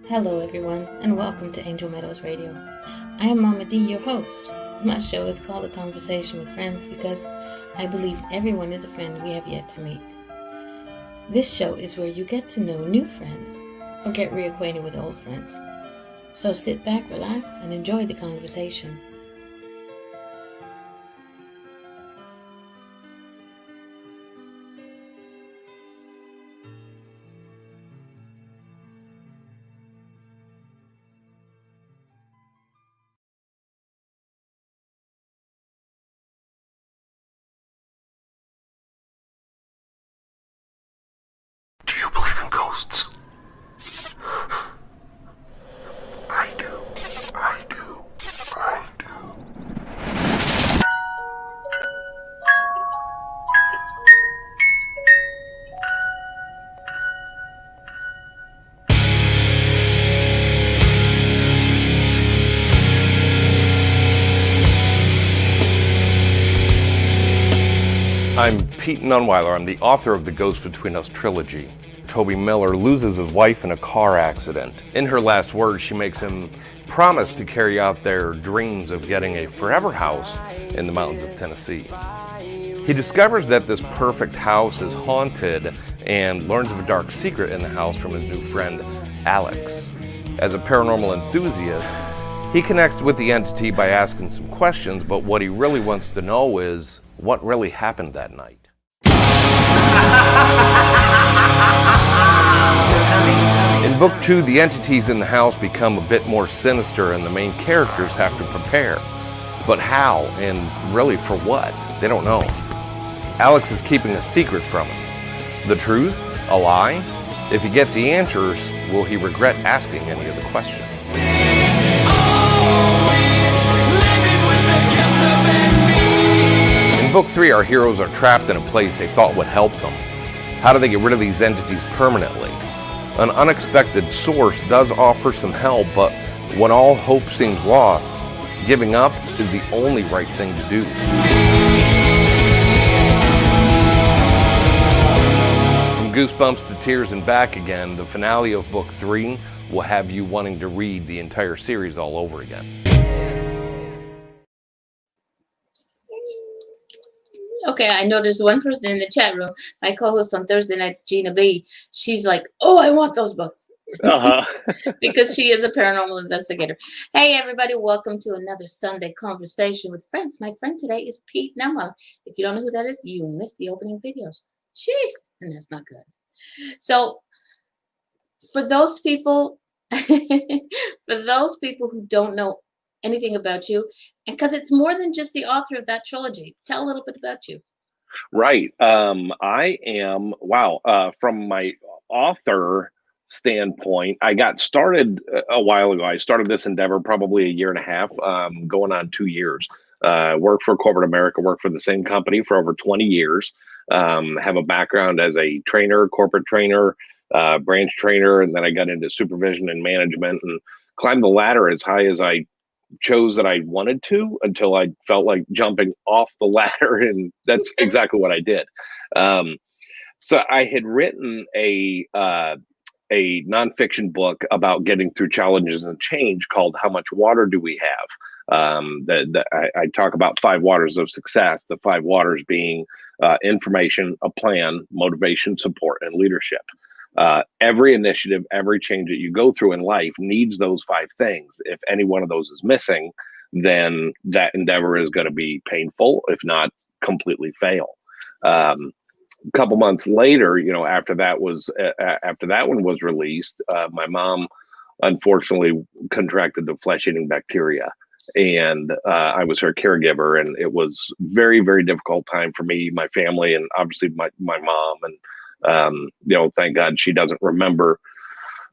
Hello, everyone, and welcome to Angel Meadows Radio. I am Mama D, your host. My show is called A Conversation with Friends because I believe everyone is a friend we have yet to meet. This show is where you get to know new friends or get reacquainted with old friends. So sit back, relax, and enjoy the conversation. Do you believe in ghosts? I do. I do. I do. I'm Pete Nunweiler. I'm the author of the Ghost Between Us trilogy. Toby Miller loses his wife in a car accident. In her last words, she makes him promise to carry out their dreams of getting a forever house in the mountains of Tennessee. He discovers that this perfect house is haunted and learns of a dark secret in the house from his new friend, Alex. As a paranormal enthusiast, he connects with the entity by asking some questions, but what he really wants to know is what really happened that night. In book 2, the entities in the house become a bit more sinister and the main characters have to prepare. But how, and really for what? They don't know. Alex is keeping a secret from him. The truth? A lie? If he gets the answers, will he regret asking any of the questions? In book 3, our heroes are trapped in a place they thought would help them. How do they get rid of these entities permanently? An unexpected source does offer some help, but when all hope seems lost, giving up is the only right thing to do. From goosebumps to tears and back again, the finale of book 3 will have you wanting to read the entire series all over again. Okay, I know there's one person in the chat room, my co-host on Thursday nights, Gina B. She's like, oh, I want those books. Because she is a paranormal investigator. Hey, everybody, welcome to another Sunday Conversation with Friends. My friend today is Pete Nunweiler. If you don't know who that is, you missed the opening videos. Jeez, and that's not good. So, for those people, who don't know anything about you, and because it's more than just the author of that trilogy, tell a little bit about you. Right. I am, from my author standpoint, I got started a while ago. I started this endeavor probably a year and a half, going on 2 years. Worked for corporate America, worked for the same company for over 20 years. Have a background as a trainer, corporate trainer, branch trainer, and then I got into supervision and management and climbed the ladder as high as I chose that I wanted to until I felt like jumping off the ladder, and that's exactly what I did. So I had written a nonfiction book about getting through challenges and change called "How Much Water Do We Have?" I talk about 5 waters of success. The 5 waters being information, a plan, motivation, support, and leadership. Every initiative, every change that you go through in life needs those 5 things. If any one of those is missing, then that endeavor is going to be painful, if not completely fail. A couple months later, after that one was released, my mom unfortunately contracted the flesh-eating bacteria, and I was her caregiver, and it was very, very difficult time for me, my family, and obviously my mom. And thank God she doesn't remember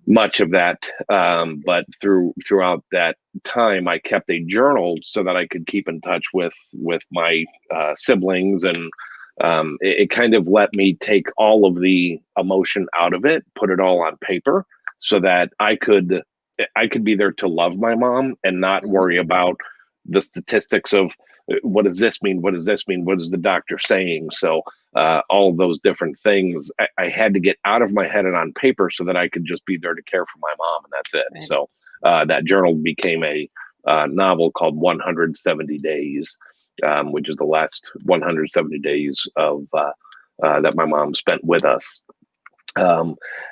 much of that. But throughout that time, I kept a journal so that I could keep in touch with my siblings, and it kind of let me take all of the emotion out of it, put it all on paper, so that I could be there to love my mom and not worry about the statistics of what does this mean? What does this mean? What is the doctor saying? So all of those different things, I had to get out of my head and on paper so that I could just be there to care for my mom, and that's it. Right. So that journal became a novel called 170 Days, which is the last 170 days of that my mom spent with us.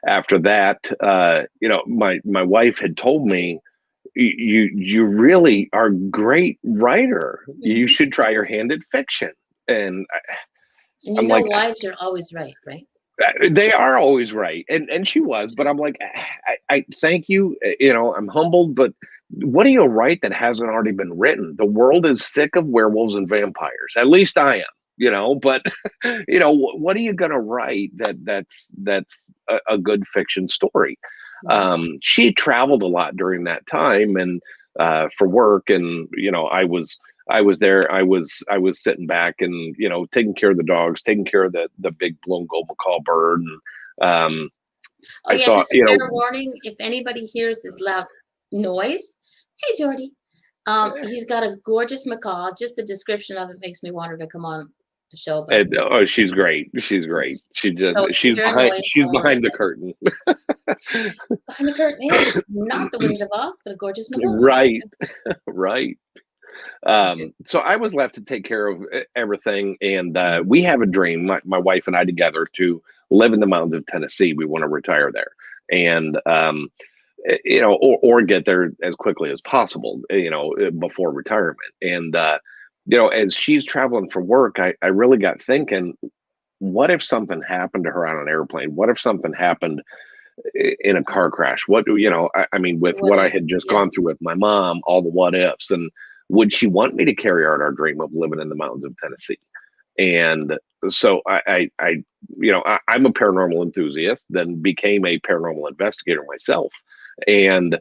After that, my wife had told me, you really are a great writer. You should try your hand at fiction. And And I'm like, wives are always right, right? they are always right, and she was, but I'm like, I thank you. I'm humbled, but what do you write that hasn't already been written? The world is sick of werewolves and vampires. At least I am. But what are you gonna write that's a good fiction story? She traveled a lot during that time and for work, and I was there. I was sitting back and taking care of the dogs, taking care of the big blue gold macaw bird. And Oh I yeah, thought, just a fair warning: if anybody hears this loud noise, hey Jordy, he's got a gorgeous macaw. Just the description of it makes me want her to come on the show. But oh, she's great. She's great. She's behind the curtain. Behind the curtain is not the Wizard of Oz, but a gorgeous macaw. Right, right. So I was left to take care of everything, and we have a dream, my wife and I together, to live in the mountains of Tennessee. We want to retire there, and or get there as quickly as possible, before retirement. And as she's traveling for work, I really got thinking, what if something happened to her on an airplane? What if something happened in a car crash? What I mean, with what I had just gone through with my mom, all the what ifs, and would she want me to carry out our dream of living in the mountains of Tennessee? And so I'm a paranormal enthusiast, then became a paranormal investigator myself. And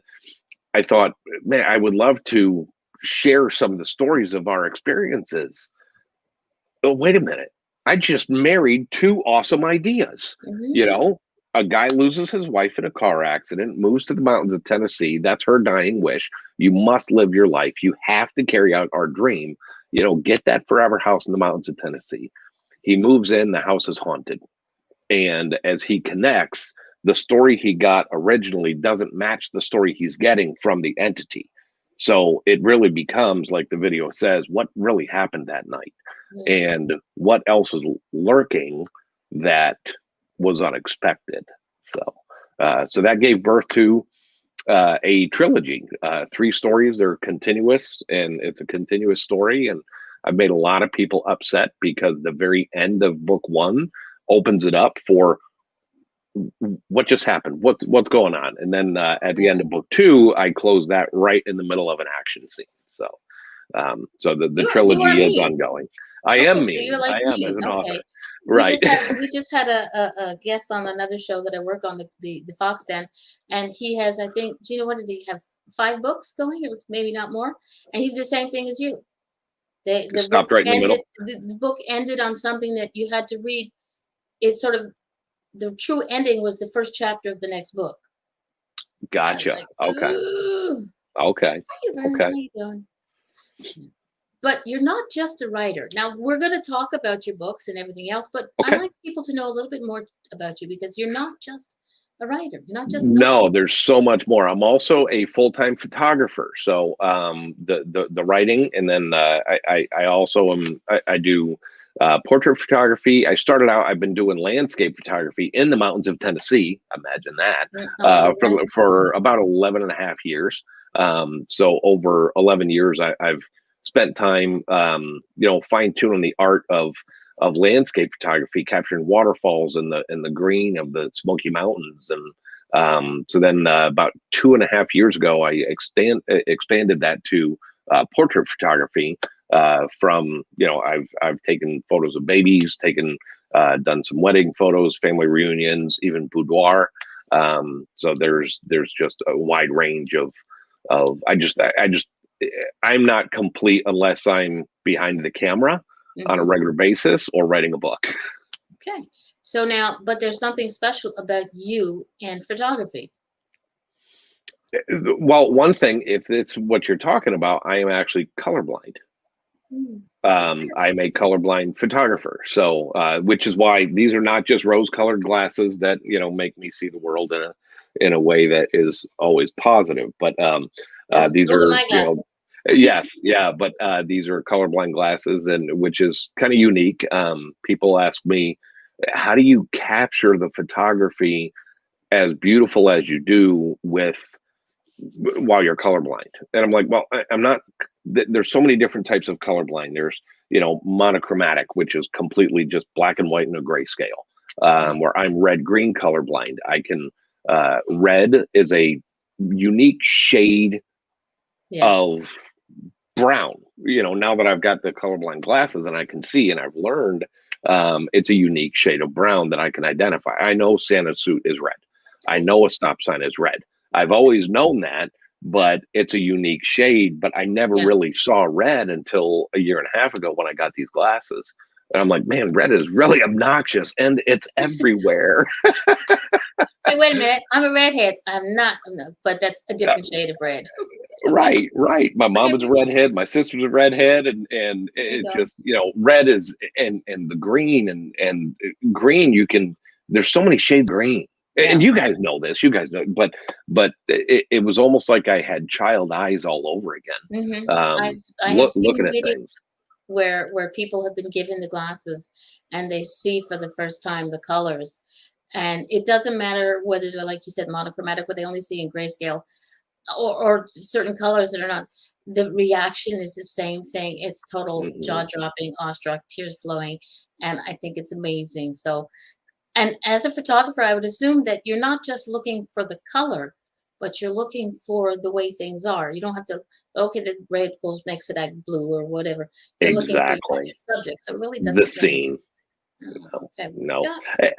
I thought, man, I would love to share some of the stories of our experiences. Oh, wait a minute. I just married two awesome ideas. A guy loses his wife in a car accident, moves to the mountains of Tennessee. That's her dying wish. You must live your life. You have to carry out our dream. Get that forever house in the mountains of Tennessee. He moves in, the house is haunted. And as he connects, the story he got originally doesn't match the story he's getting from the entity. So it really becomes, like the video says, what really happened that night, and what else was lurking that was unexpected. So that gave birth to a trilogy, 3 stories. They're continuous, and it's a continuous story. And I've made a lot of people upset because the very end of book 1 opens it up for what just happened, what's going on, and then at the end of book 2, I close that right in the middle of an action scene. So the trilogy is ongoing. I am me. So like I am me. as an author. We Right. We just had a guest on another show that I work on, the Fox Den, and he has, I think, Gina, what did he have, 5 books going, or maybe not more? And he's the same thing as you. The Stopped right in the middle. The book ended on something that you had to read. It's sort of, the true ending was the first chapter of the next book. Gotcha. Like, okay. Ooh. Okay. How you doing? But you're not just a writer. Now, we're going to talk about your books and everything else, but I like people to know a little bit more about you, because you're not just a writer. You're not just there's so much more. I'm also a full-time photographer. So the writing, and then I also I do portrait photography. I started out, I've been doing landscape photography in the mountains of Tennessee. Imagine that. For about 11 and a half years. So over 11 years, I've spent time, fine-tuning the art of landscape photography, capturing waterfalls in the green of the Smoky Mountains. And so then about 2.5 years ago, I expanded that to portrait photography. From I've taken photos of babies, done some wedding photos, family reunions, even boudoir. So there's just a wide range of I'm not complete unless I'm behind the camera on a regular basis or writing a book. Okay. So now, but there's something special about you and photography. Well, one thing, if it's what you're talking about, I am actually colorblind. I'm a colorblind photographer, so which is why these are not just rose-colored glasses that make me see the world in a way that is always positive. But these Those are are my glasses. yes, yeah, but these are colorblind glasses, and which is kind of unique. People ask me, how do you capture the photography as beautiful as you do while you're colorblind? And I'm like, well, I'm not. There's so many different types of colorblind. There's monochromatic, which is completely just black and white in a grayscale. Where I'm red green colorblind. I can red is a unique shade of brown. Now that I've got the colorblind glasses and I can see, and I've learned, it's a unique shade of brown that I can identify. I know Santa's suit is red. I know a stop sign is red. I've always known that, but it's a unique shade. But I never really saw red until a year and a half ago when I got these glasses. And I'm like, man, red is really obnoxious, and it's everywhere. Hey, wait a minute. I'm a redhead. I'm not, but that's a different shade of red. Right. My mom is a redhead. My sister's a redhead, and it just red is and the green and green. There's so many shades of green, and you guys know this. You guys know, but it was almost like I had child eyes all over again. I have seen looking at videos things where people have been given the glasses and they see for the first time the colors, and it doesn't matter whether they're, like you said, monochromatic, but they only see in grayscale, or certain colors that are not. The reaction is the same thing. It's total jaw-dropping, awestruck, tears flowing, and I think it's amazing. So, and as a photographer, I would assume that you're not just looking for the color, but you're looking for the way things are. You don't have to, okay, the red goes next to that blue or whatever. You're looking for your subject. So it really doesn't the scene. Okay. No.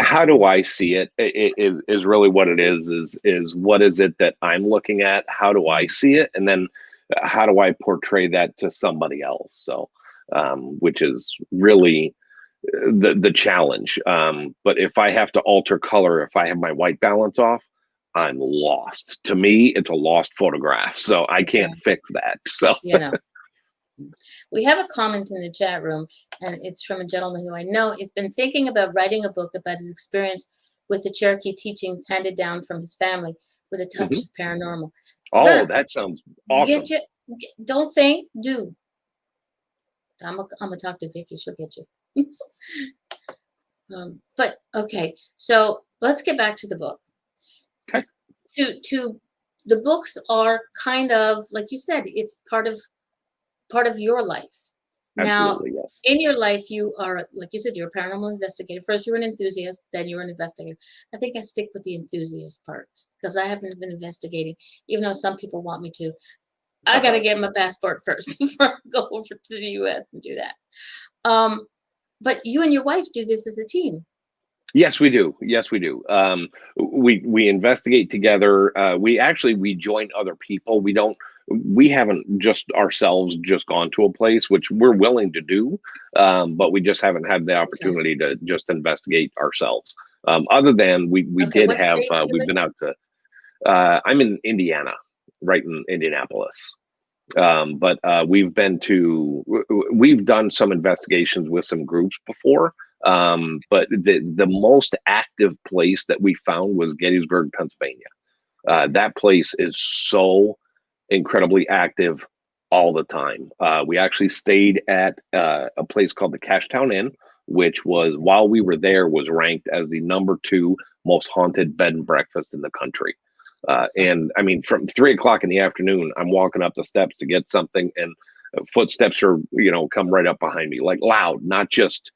How do I see it? It is really what it is what is it that I'm looking at? How do I see it? And then how do I portray that to somebody else? So, which is really the challenge. But if I have to alter color, if I have my white balance off, I'm lost. To me, it's a lost photograph. So I can't fix that. So, we have a comment in the chat room, and it's from a gentleman who I know has been thinking about writing a book about his experience with the Cherokee teachings handed down from his family with a touch of paranormal. Oh, that sounds awesome. Don't think, do. I'm gonna talk to Vicky. She'll get you. But okay, so let's get back to the book. Okay. To the books are kind of, like you said, it's part of your life. Absolutely, Now, yes. in your life, you are, like you said, you're a paranormal investigator. First, you were an enthusiast, then you were an investigator. I think I stick with the enthusiast part because I haven't been investigating, even though some people want me to. I got to get my passport first before I go over to the U.S. and do that. But you and your wife do this as a team. Yes, we do. Yes, we do. We investigate together. We join other people. We haven't just ourselves just gone to a place, which we're willing to do, but we just haven't had the opportunity to just investigate ourselves. Other than we did have, we've been out to, I'm in Indiana, right in Indianapolis. But we've done some investigations with some groups before. But the most active place that we found was Gettysburg, Pennsylvania. That place is so incredibly active all the time. We actually stayed at a place called the Cashtown Inn, which was, while we were there, was ranked as the #2 most haunted bed and breakfast in the country. And I mean, from 3 o'clock in the afternoon, I'm walking up the steps to get something, and footsteps are, come right up behind me, like loud, not just,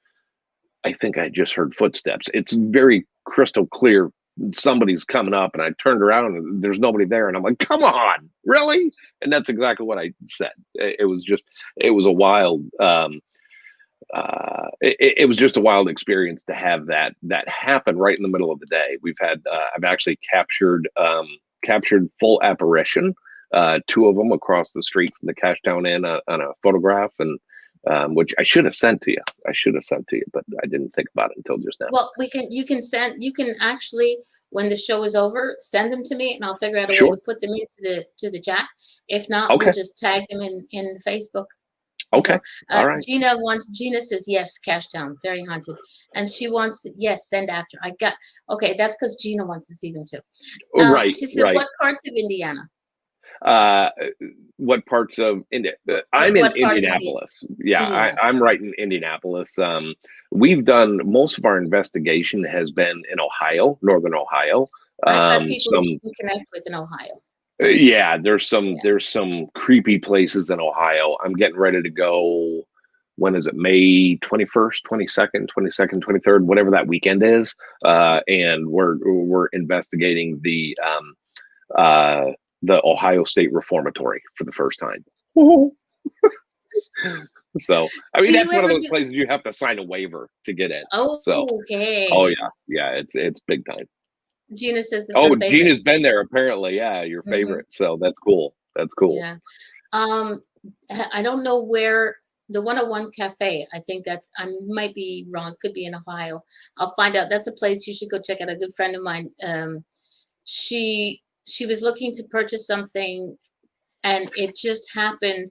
I think I just heard footsteps. It's very crystal clear. Somebody's coming up, and I turned around and there's nobody there. And I'm like, come on, really? And that's exactly what I said. It was a wild, it was just a wild experience to have that happen right in the middle of the day. We've had, I've actually captured full apparition, 2 of them across the street from the Cashtown Inn on a photograph, and which I should have sent to you. But I didn't think about it until just now. Well, you can actually, when the show is over, send them to me, and I'll figure out a way to put them into the chat. If not, we'll just tag them in Facebook. Okay. All right. Gina says yes, cash down, very haunted, and she wants yes, send after. Okay. That's because Gina wants to see them too. Right. She said, Right. what parts of Indiana? Uh, what parts of India? I'm in What part of Indianapolis. Yeah, Indiana? I'm right in Indianapolis. We've done most of our investigation has been in Ohio, Northern Ohio. I've got people that Some you can connect with in Ohio. Yeah, Yeah. there's some creepy places in Ohio. I'm getting ready to go. When is it? May 21st, 22nd, 22nd, 23rd, whatever that weekend is. And we're investigating uh, the Ohio State Reformatory for the first time. So, I mean, Do you that's one of ever those do? places you have to sign a waiver to get in. Oh, So, oh okay. yeah, yeah, it's big time. Gina says it's her Oh, favorite. Gina's been there apparently. Yeah, your Hmm. favorite. So that's cool. That's cool. Yeah. Um, I don't know where the 101 Cafe. I think I might be wrong. Could be in Ohio. I'll find out. That's a place you should go check out. A good friend of mine. She was looking to purchase something, and it just happened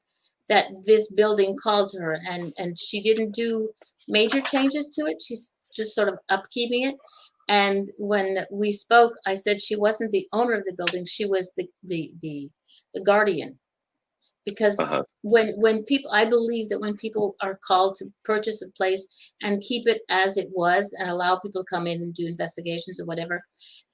that this building called to her, and she didn't do major changes to it. She's just sort of upkeeping it. And when we spoke, I said she wasn't the owner of the building. She was the guardian, because Uh-huh. when people, I believe that when people are called to purchase a place and keep it as it was and allow people to come in and do investigations or whatever,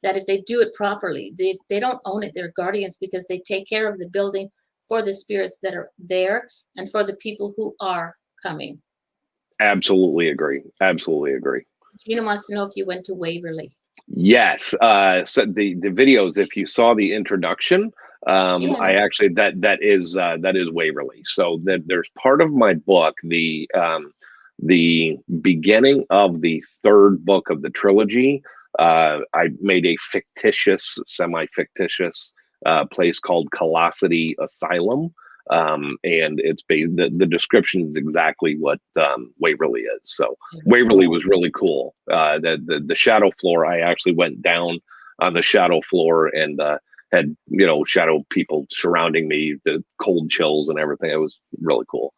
that if they do it properly, they don't own it, they're guardians, because they take care of the building for the spirits that are there and for the people who are coming. Absolutely agree. Absolutely agree. Gina wants to know if you went to Waverly. Yes. So the videos, if you saw the introduction, Yeah. I actually that is Waverly. So that there's part of my book, the beginning of the third book of the trilogy. I made a fictitious, semi-fictitious place called Colosity Asylum. And the description is exactly what Waverly is. So Waverly was really cool. The shadow floor, I actually went down on the shadow floor and had shadow people surrounding me, the cold chills and everything. It was really cool.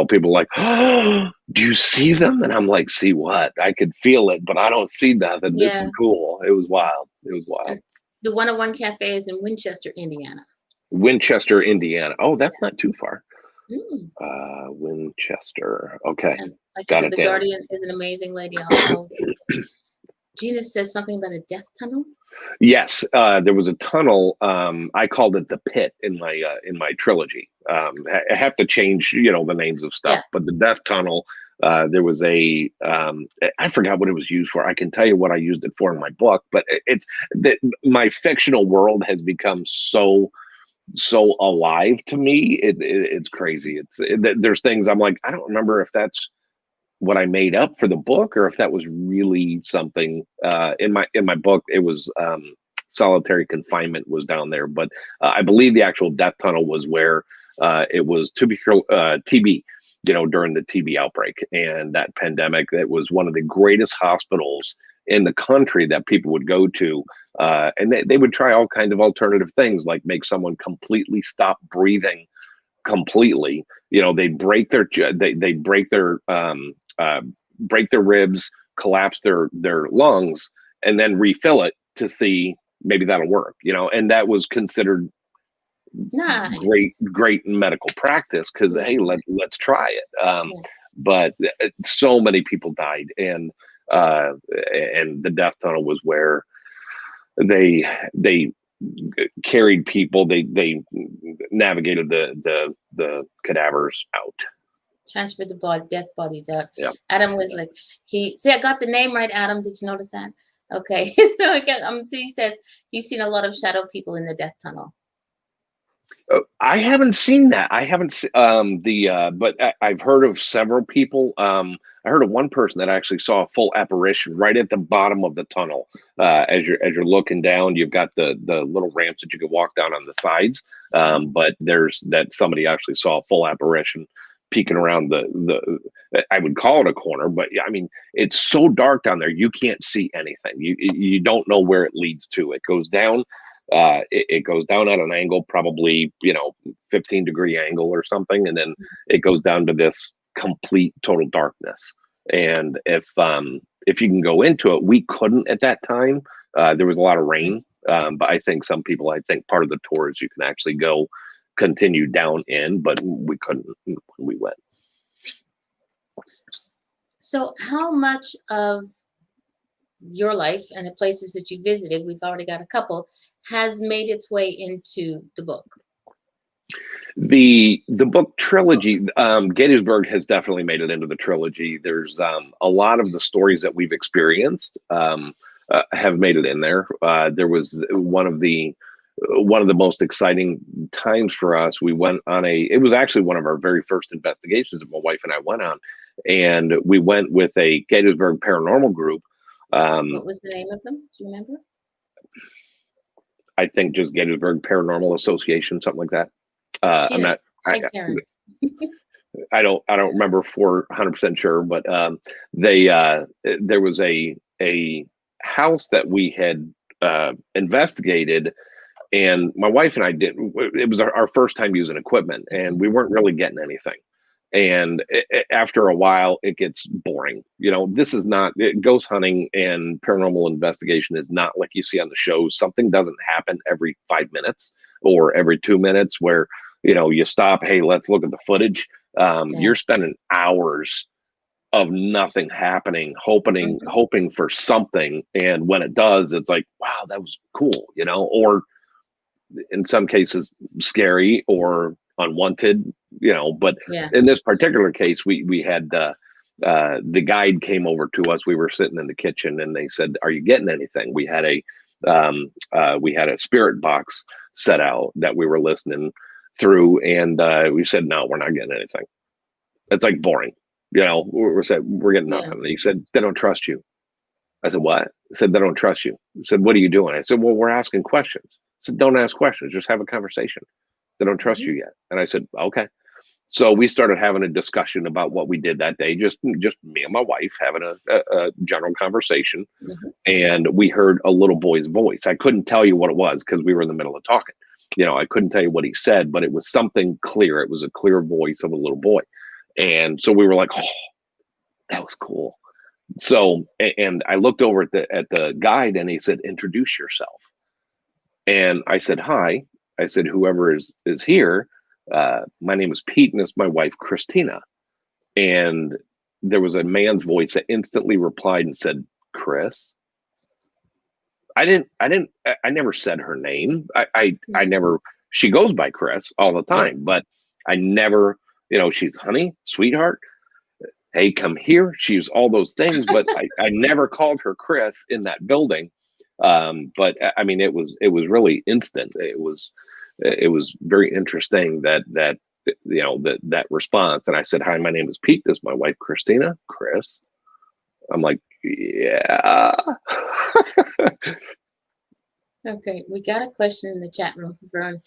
People like, oh, do you see them? And I'm like, see what? I could feel it, but I don't see nothing. This is Yeah. cool. It was wild. It was wild. And the 101 Cafe is in Winchester, Indiana. Winchester, Indiana. Oh, that's not too far. Mm. Winchester. Okay. And like I Got said, it the down. guardian is an amazing lady. Gina says something about a death tunnel. Yes, there was a tunnel. I called it the pit in my trilogy. I have to change, the names of stuff, Yeah. but the death tunnel. There was I forgot what it was used for. I can tell you what I used it for in my book, but it's that my fictional world has become so alive to me. It's crazy. There's things I'm like, I don't remember if that's what I made up for the book or if that was really something. In my book it was solitary confinement was down there, but I believe the actual death tunnel was where it was TB, during the TB outbreak and that pandemic. That was one of the greatest hospitals in the country that people would go to, and they would try all kinds of alternative things, like make someone completely stop breathing completely. They break their break their ribs, collapse their lungs, and then refill it to see maybe that'll work. And that was considered Nice. great medical practice, because Yeah. hey, let's try it. Yeah. But so many people died, and the death tunnel was where they carried people. They navigated the cadavers out. Transferred the death bodies out. Yeah. Adam was like, I got the name right, Adam. Did you notice that? Okay. So again, so he says he's seen a lot of shadow people in the death tunnel. I haven't seen that. I haven't but I've heard of several people. I heard of one person that actually saw a full apparition right at the bottom of the tunnel. As you're looking down, you've got the little ramps that you can walk down on the sides. But there's that somebody actually saw a full apparition peeking around I would call it a corner, but yeah, I mean, it's so dark down there, you can't see anything. You don't know where it leads to. It goes down It goes down at an angle, probably 15-degree angle or something, and then it goes down to this complete total darkness. And if you can go into it, we couldn't at that time. There was a lot of rain, but I think part of the tour is you can actually go continue down in, but we couldn't when we went. So how much of your life and the places that you visited, we've already got a couple, has made its way into the book? The book trilogy, Gettysburg has definitely made it into the trilogy. There's a lot of the stories that we've experienced have made it in there. There was one of the most exciting times for us. We went on it was actually one of our very first investigations that my wife and I went on, and we went with a Gettysburg paranormal group. What was the name of them? Do you remember? I think just Gettysburg Paranormal Association, something like that. I'm not. I don't remember 100% sure, but there was a house that we had investigated, and my wife and I did. It was our first time using equipment, and we weren't really getting anything. And after a while, it gets boring. This is not ghost hunting and paranormal investigation is not like you see on the shows. Something doesn't happen every 5 minutes or every 2 minutes where you stop. Hey, let's look at the footage. You're spending hours of nothing happening, hoping for something, and when it does, it's like, wow, that was cool, or in some cases scary or unwanted, but in this particular case, we had the guide came over to us. We were sitting in the kitchen and they said, are you getting anything? We had a spirit box set out that we were listening through, and we said, no, we're not getting anything. It's like boring. We're getting nothing. And he said, they don't trust you. I said, what? He said, they don't trust you. He said, what are you doing? I said, well, we're asking questions. I said, don't ask questions, just have a conversation. They don't trust you yet. And I said, okay. So we started having a discussion about what we did that day, just me and my wife having a general conversation. And we heard a little boy's voice. I couldn't tell you what it was because we were in the middle of talking. I couldn't tell you what he said, but it was something clear. It was a clear voice of a little boy. And so we were like, oh, that was cool. So, and I looked over at the guide and he said, introduce yourself. And I said, hi. I said, whoever is here, my name is Pete and it's my wife, Christina. And there was a man's voice that instantly replied and said, Chris. I never said her name. I never, she goes by Chris all the time, but I never, she's honey, sweetheart. Hey, come here. She's all those things, but I never called her Chris in that building. But I mean, it was really instant. It was very interesting that response. And I said, hi, my name is Pete. This is my wife, Christina. Chris. I'm like, yeah. Okay, we got a question in the chat room for Vern.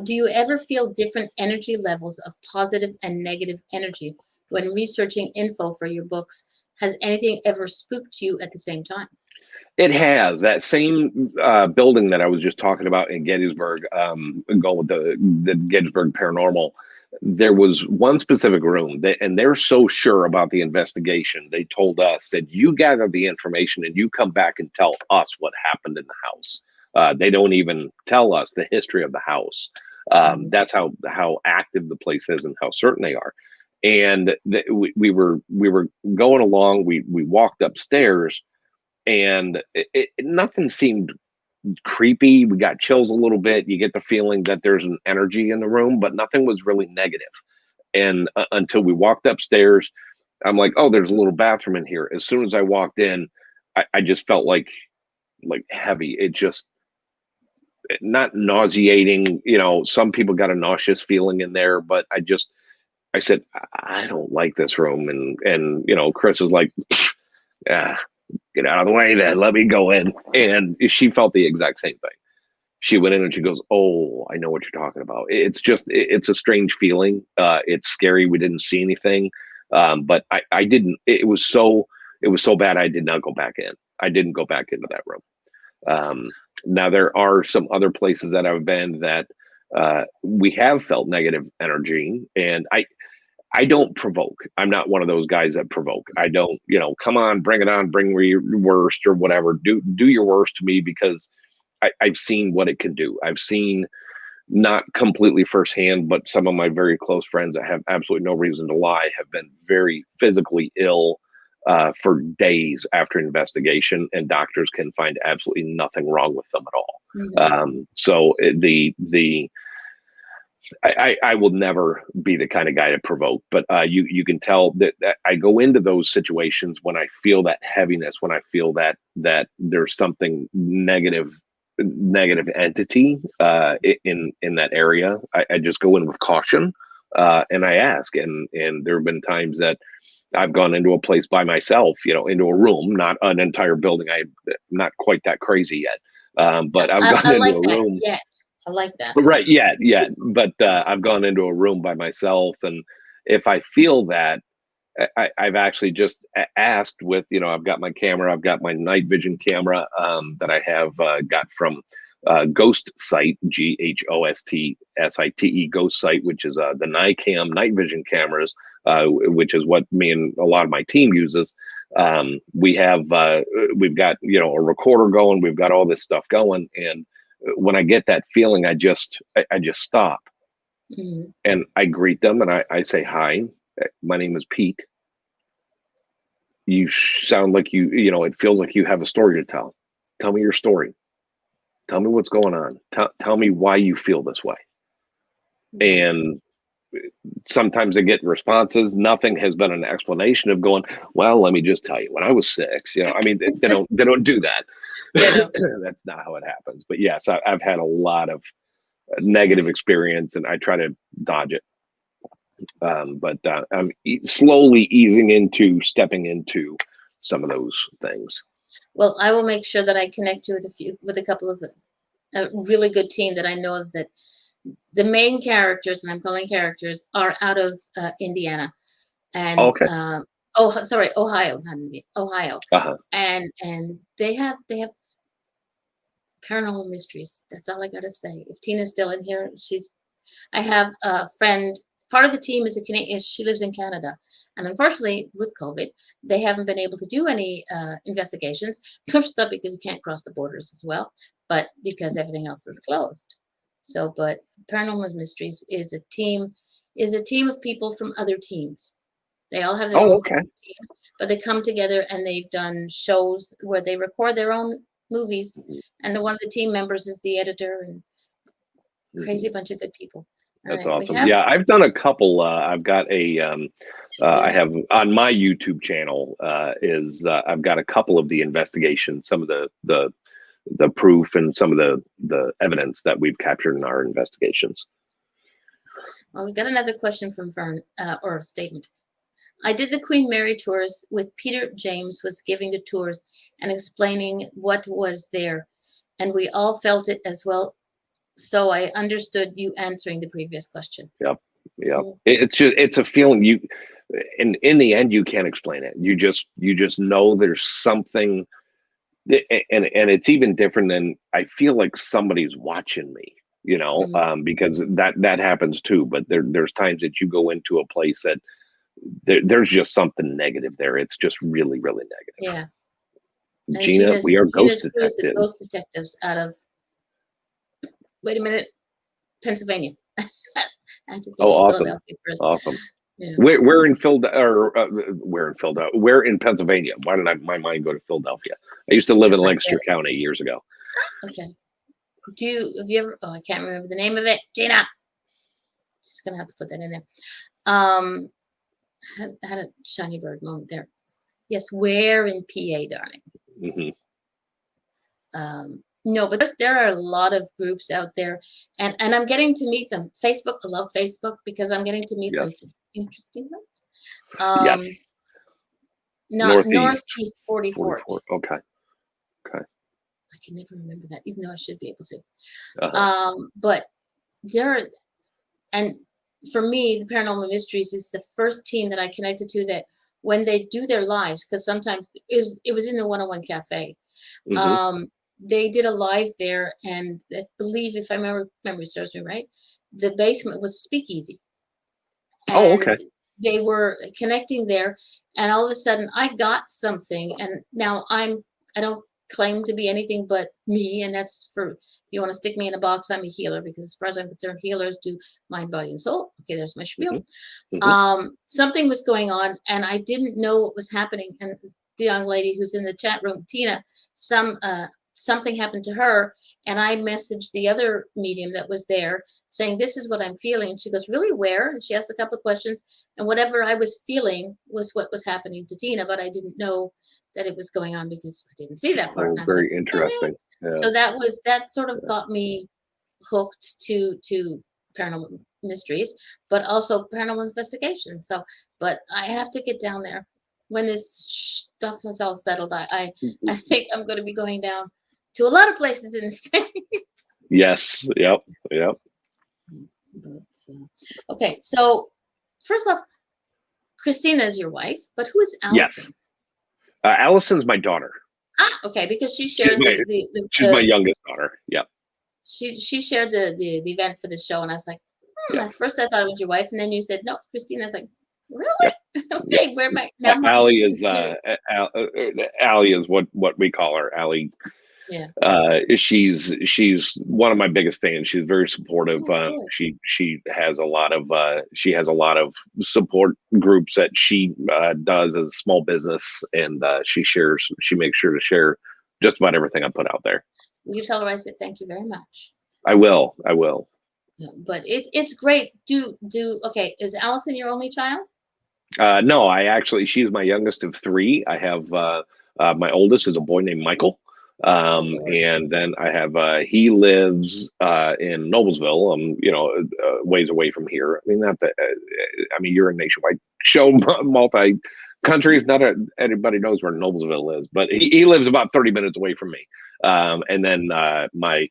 Do you ever feel different energy levels of positive and negative energy when researching info for your books? Has anything ever spooked you at the same time? It has. That same building that I was just talking about in Gettysburg, going with the Gettysburg Paranormal, there was one specific room, and they're so sure about the investigation. They told us that you gather the information and you come back and tell us what happened in the house. They don't even tell us the history of the house. That's how active the place is and how certain they are. And we were going along. We walked upstairs, and nothing seemed creepy. We got chills a little bit. You get the feeling that there's an energy in the room, but nothing was really negative. And until we walked upstairs, I'm like, oh, there's a little bathroom in here. As soon as I walked in, I just felt like heavy. It just, not nauseating. Some people got a nauseous feeling in there, but I said, I don't like this room. And Chris was like, yeah, get out of the way then, let me go in. And she felt the exact same thing. She went in and she goes, oh, I know what you're talking about. It's a strange feeling. It's scary. We didn't see anything. But I didn't, it was so bad. I did not go back in. I didn't go back into that room. Now there are some other places that I've been that we have felt negative energy, and I don't provoke. I'm not one of those guys that provoke. I don't, come on, bring it on, bring your worst or whatever. Do your worst to me, because I've seen what it can do. I've seen, not completely firsthand, but some of my very close friends that have absolutely no reason to lie have been very physically ill for days after investigation, and doctors can find absolutely nothing wrong with them at all. So I will never be the kind of guy to provoke, but you can tell that I go into those situations when I feel that heaviness, when I feel that there's something negative entity in that area. I just go in with caution, and I ask, and there have been times that I've gone into a place by myself, into a room, not an entire building. I'm not quite that crazy yet, but I've gone into a room. I like that. Right. Yeah. But I've gone into a room by myself, and if I feel that, I've actually just asked with, I've got my camera, I've got my night vision camera that I have got from Ghost Site, GhostSite, Ghost Site, which is the Nikam night vision cameras, which is what me and a lot of my team uses. We've got, a recorder going, we've got all this stuff going, and when I get that feeling, I just stop, and I greet them, and I say, "Hi, my name is Pete. You sound like it feels like you have a story to tell. Tell me your story. Tell me what's going on. Tell me why you feel this way." And sometimes I get responses. Nothing has been an explanation of going, "Well, let me just tell you, when I was 6, I mean, they don't do that. That's not how it happens. But yes, I've had a lot of negative experience, and I try to dodge it. But I'm slowly stepping into some of those things. Well, I will make sure that I connect you with a couple of a really good team that I know that the main characters, and I'm calling characters, are out of Indiana, and Okay. Ohio, not Indiana, Ohio, and they have paranormal mysteries. That's all I gotta say. If Tina's still in here, I have a friend. Part of the team is a Canadian. She lives in Canada, and unfortunately, with COVID, they haven't been able to do any investigations. First up, because you can't cross the borders as well, but because everything else is closed. So, but Paranormal Mysteries is a team of people from other teams. They all have their own teams, but they come together, and they've done shows where they record their own movies, and one of the team members is the editor, and crazy bunch of good people. That's awesome. Yeah, I've done a couple. I've got I have on my YouTube channel I've got a couple of the investigations, some of the proof, and some of the evidence that we've captured in our investigations. Well, we got another question from Vern, or a statement. I did the Queen Mary tours with Peter James was giving the tours and explaining what was there, and we all felt it as well. So I understood you answering the previous question. Yep. It's a feeling in the end, you can't explain it. You just know there's something, and it's even different than, I feel like somebody's watching me, because that happens too. But there's times that you go into a place that there's just something negative there. It's just really, really negative. Yeah. Gina, we are ghost detectives. Ghost detectives out of, wait a minute, Pennsylvania. Awesome. Awesome. Yeah. We're in Philadelphia. We're in Pennsylvania. Why did my mind go to Philadelphia? I used to live in Lancaster County years ago. Okay. Have you ever? Oh, I can't remember the name of it. Gina. Just gonna have to put that in there. Had a shiny bird moment there. Yes, where in PA, darling? No, but there are a lot of groups out there, and I'm getting to meet them. Facebook, I love Facebook because I'm getting to meet some interesting ones. Yes. Northeast 44th. Okay. I can never remember that, even though I should be able to. But there, and for me, the Paranormal Mysteries is the first team that I connected to that when they do their lives, because sometimes it was in the 101 Cafe. they did a live there, and I believe, if I memory serves me right, the basement was a speakeasy, Oh, and okay. they were connecting there, and all of a sudden I got something, and now I don't claim to be anything but me, and that's for, if you want to stick me in a box, I'm a healer, because as far as I'm concerned, healers do mind, body, and soul. Okay, there's my spiel. Something was going on, and I didn't know what was happening, and the young lady who's in the chat room, Tina, something happened to her, and I messaged the other medium that was there saying, this is what I'm feeling. And she goes, really, where? And she asked a couple of questions, and whatever I was feeling was what was happening to Tina, but I didn't know that it was going on because I didn't see that part. Oh, And I was very like, interesting. Yeah. so that sort of got me hooked to paranormal mysteries, but also paranormal investigation. So, but I have to get down there when this stuff is all settled. I think I'm going to be going down to a lot of places in the States. Yes. Yep. But, okay, so first off, Christina is your wife, but who is Allison? Yes. Allison's my daughter. Ah, okay, because she shared she's my youngest daughter. Yep. She shared the event for the show, and I was like, at first I thought it was your wife, and then you said no, it's Christina. I was like, really? Yep. Okay, yep. where am I now? Allie is Allie is what we call her. Allie. Yeah. She's one of my biggest fans. She's very supportive. Oh, She has a lot of support groups that she does as a small business, and she makes sure to share just about everything I put out there. You tell her I said thank you very much. I will. Yeah, but it's great. Okay, is Allison your only child? No, she's my youngest of three. I have my oldest is a boy named Michael. And then I have he lives in Noblesville, ways away from here. I mean, not that I mean, you're a nationwide show, multi countries. Not everybody knows where Noblesville is, but he lives about 30 minutes away from me. And then my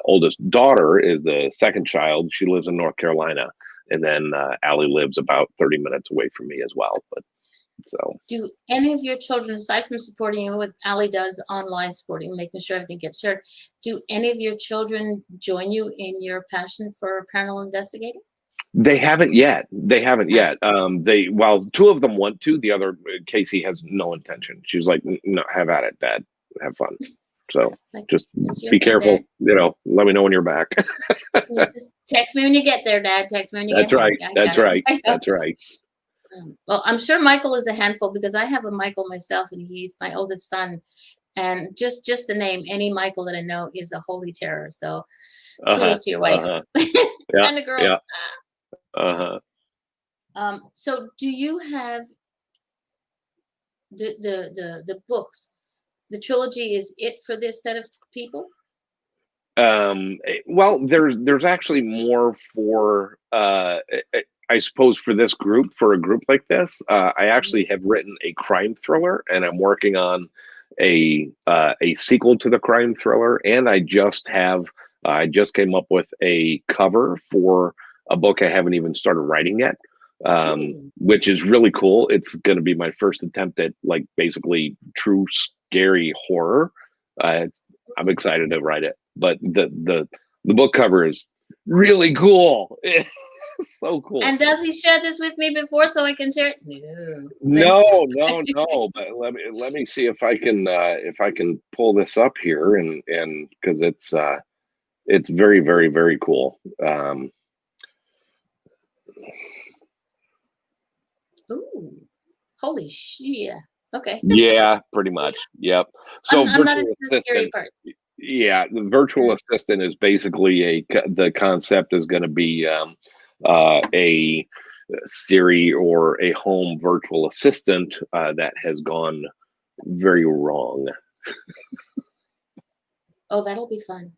oldest daughter is the second child. She lives in North Carolina, and then Allie lives about 30 minutes away from me as well. But so, do any of your children, aside from supporting you, what Allie does, online supporting, making sure everything gets shared, do any of your children join you in your passion for paranormal investigating? They haven't yet. While two of them want to, the other, Casey, has no intention. She's like, no, have at it, Dad. Have fun. So just be careful. Dad. Let me know when you're back. Just text me when you get there, Dad. Text me when you get home. That's right. That's right. Well, I'm sure Michael is a handful, because I have a Michael myself, and he's my oldest son. And just the name, any Michael that I know is a holy terror. So kudos to your wife. Yeah, and the girls. Yeah. So do you have the books? The trilogy is it for this set of people? Well, there's actually more for I suppose for this group, for a group like this. I actually have written a crime thriller, and I'm working on a sequel to the crime thriller, and I just came up with a cover for a book I haven't even started writing yet, which is really cool. It's going to be my first attempt at basically true scary horror. I'm excited to write it, but the book cover is really cool. It's so cool. And does he share this with me before so I can share it? No. But let me see if I can pull this up here, and because it's very, very, very cool. Ooh, holy shit! Okay. Yeah, pretty much. Yep. So I'm not into the scary parts. Yeah, the virtual assistant is basically the concept is going to be a Siri or a home virtual assistant that has gone very wrong. Oh, that'll be fun.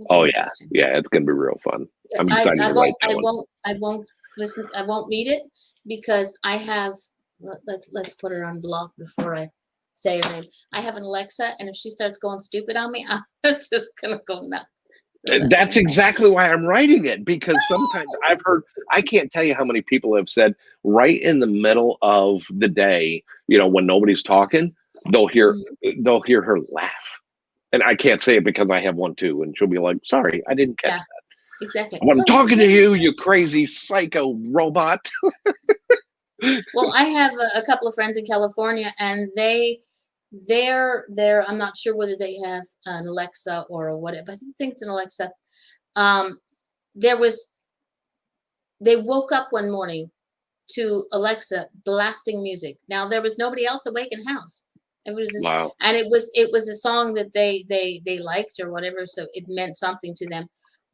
Yeah, it's going to be real fun. I'm excited to write that one. I won't listen. I won't read it because I have. Let's put her on block before I say her name. I have an Alexa, and if she starts going stupid on me, I'm just gonna go nuts. So that's exactly why I'm writing it, because sometimes I've heard, I can't tell you how many people have said right in the middle of the day, when nobody's talking, they'll hear her laugh. And I can't say it because I have one too. And she'll be like, sorry, I didn't catch that. Exactly. I'm talking to you, you crazy psycho robot. Well, I have a couple of friends in California, and they're I'm not sure whether they have an Alexa or whatever. I think it's an Alexa. There was They woke up one morning to Alexa blasting music. Now there was nobody else awake in the house. It was just, Wow. and it was a song that they liked or whatever, so it meant something to them.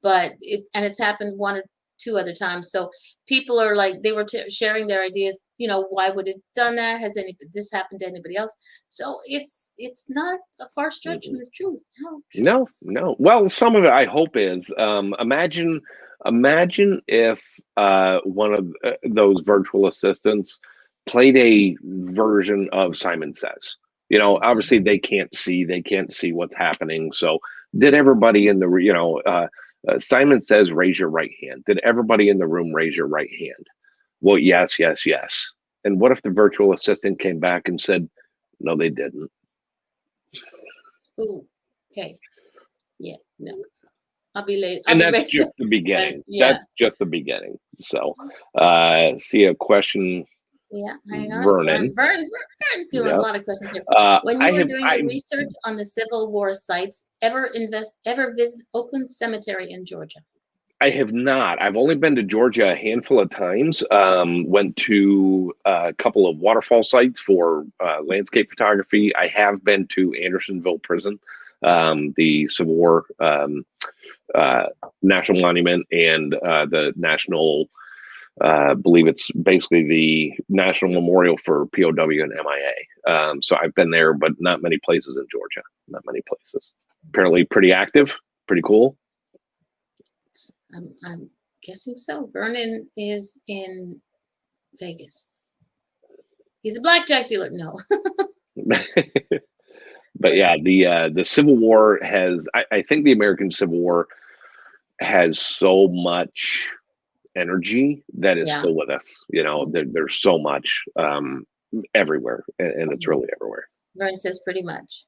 But it's happened one or two other times. So people are like, they were sharing their ideas. Why would it done that? Has this happened to anybody else? So it's not a far stretch from the truth. Ouch. No. Well, some of it I hope is. Imagine if one of those virtual assistants played a version of Simon Says. Obviously they can't see what's happening. So did everybody in the Simon Says, raise your right hand. Did everybody in the room raise your right hand? Well, yes. And what if the virtual assistant came back and said, no, they didn't? Ooh, okay. Yeah, no. I'll be late. And that's just the beginning. Yeah. That's just the beginning. So, see a question. Yeah, hang on. Vernon. Vernon's doing a lot of questions here. When you were doing the research on the Civil War sites, ever visit Oakland Cemetery in Georgia? I have not. I've only been to Georgia a handful of times. Went to a couple of waterfall sites for landscape photography. I have been to Andersonville Prison, the Civil War National Monument, and the National, believe it's basically the National Memorial for POW and MIA. So I've been there, but not many places in Georgia. Not many places. Apparently pretty active, pretty cool. I'm guessing so. Vernon is in Vegas. He's a blackjack dealer. No. But yeah, the Civil War has, I think the American Civil War has so much energy that is still with us. There's so much everywhere, and it's really everywhere. Vernon says pretty much.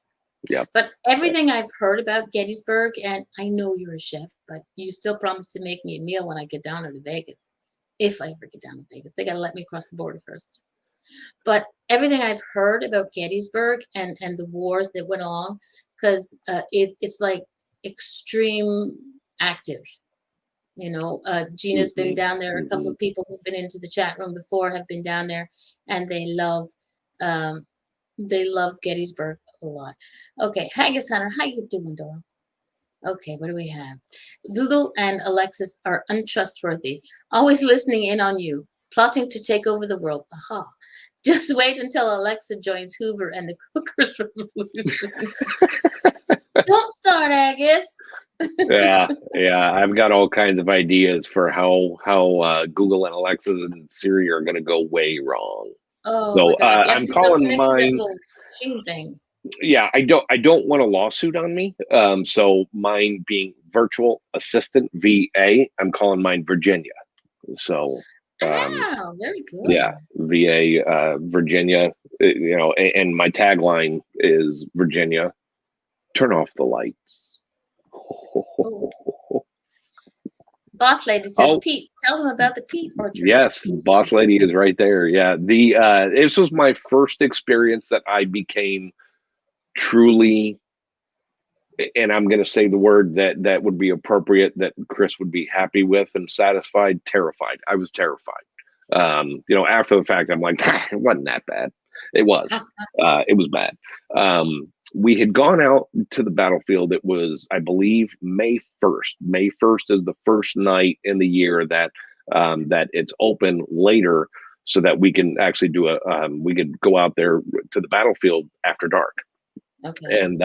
Yeah. But everything I've heard about Gettysburg, and I know you're a chef, but you still promise to make me a meal when I get down to Vegas. If I ever get down to Vegas, they got to let me cross the border first. But everything I've heard about Gettysburg and the wars that went on, because it's like extreme active. Gina's been down there. A couple of people who've been into the chat room before have been down there, and they love Gettysburg a lot. Okay, Haggis Hunter, how you doing, Dora? Okay, what do we have? Google and Alexis are untrustworthy, always listening in on you, plotting to take over the world. Aha. Just wait until Alexa joins Hoover and the Cookers Revolution. Don't start, Agus. yeah, I've got all kinds of ideas for how Google and Alexa and Siri are going to go way wrong. Oh, so I'm calling mine. Thing. Yeah, I don't want a lawsuit on me. So mine being virtual assistant VA, I'm calling mine Virginia. So very good. Yeah, VA Virginia. And my tagline is Virginia, turn off the lights. Boss Lady says, Pete, tell them about the Pete Orchard. Yes, Boss Lady is right there. Yeah, this was my first experience that I became truly, and I'm going to say the word that would be appropriate, that Chris would be happy with and satisfied, terrified. I was terrified. After the fact, I'm like, it wasn't that bad. It was. It was bad. We had gone out to the battlefield. It was, I believe, May 1st. May 1st is the first night in the year that it's open later, so that we can actually do we could go out there to the battlefield after dark. Okay. And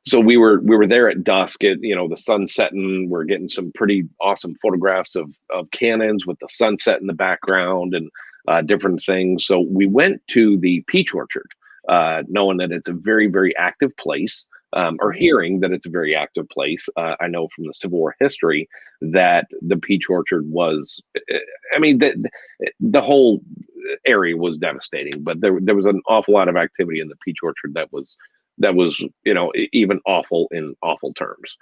so we were there at dusk. The sun setting. We're getting some pretty awesome photographs of cannons with the sunset in the background and different things. So we went to the peach orchard, knowing that it's a very, very active place, or hearing that it's a very active place. I know from the Civil War history that the peach orchard was, the whole area was devastating, but there was an awful lot of activity in the peach orchard that was that was, even awful in awful terms.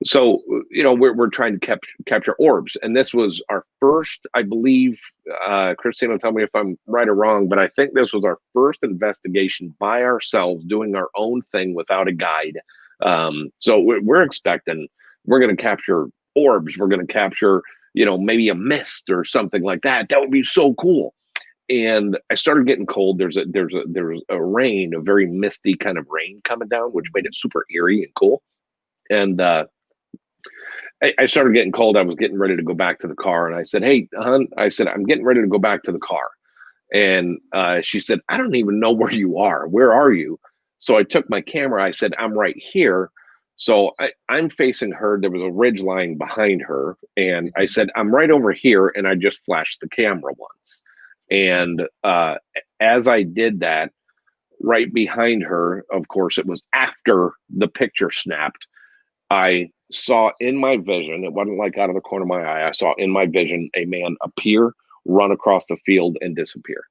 So, we're trying to capture orbs. And this was our first, I believe, Christina, tell me if I'm right or wrong, but I think this was our first investigation by ourselves, doing our own thing without a guide. So we're expecting we're going to capture orbs. We're going to capture, maybe a mist or something like that. That would be so cool. And I started getting cold. There's a rain, a very misty kind of rain coming down, which made it super eerie and cool. And I started getting cold. I was getting ready to go back to the car, and I said, "Hey, hon," I said, "I'm getting ready to go back to the car." And she said, "I don't even know where you are. Where are you?" So I took my camera. I said, "I'm right here." So I'm facing her. There was a ridge line behind her, and I said, "I'm right over here." And I just flashed the camera once. And as I did that, right behind her, of course, it was after the picture snapped, I saw in my vision, it wasn't like out of the corner of my eye, I saw in my vision a man appear, run across the field, and disappear,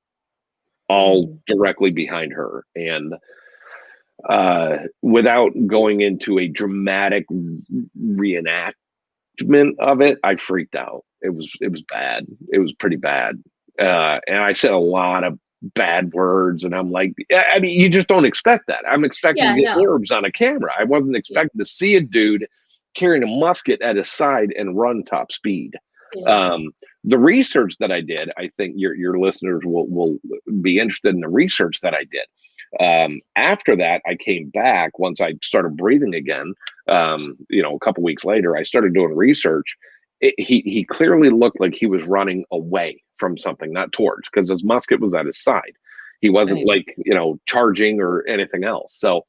all directly behind her. And without going into a dramatic reenactment of it, I freaked out. It was bad. It was pretty bad. And I said a lot of bad words, and I'm like, I mean, you just don't expect that. I'm expecting to get orbs on a camera. I wasn't expecting to see a dude carrying a musket at his side and run top speed. The research that I did, I think your listeners will be interested in the research that I did. After that, I came back once I started breathing again. A couple weeks later, I started doing research. He clearly looked like he was running away from something, not towards, because his musket was at his side. He wasn't charging or anything else. So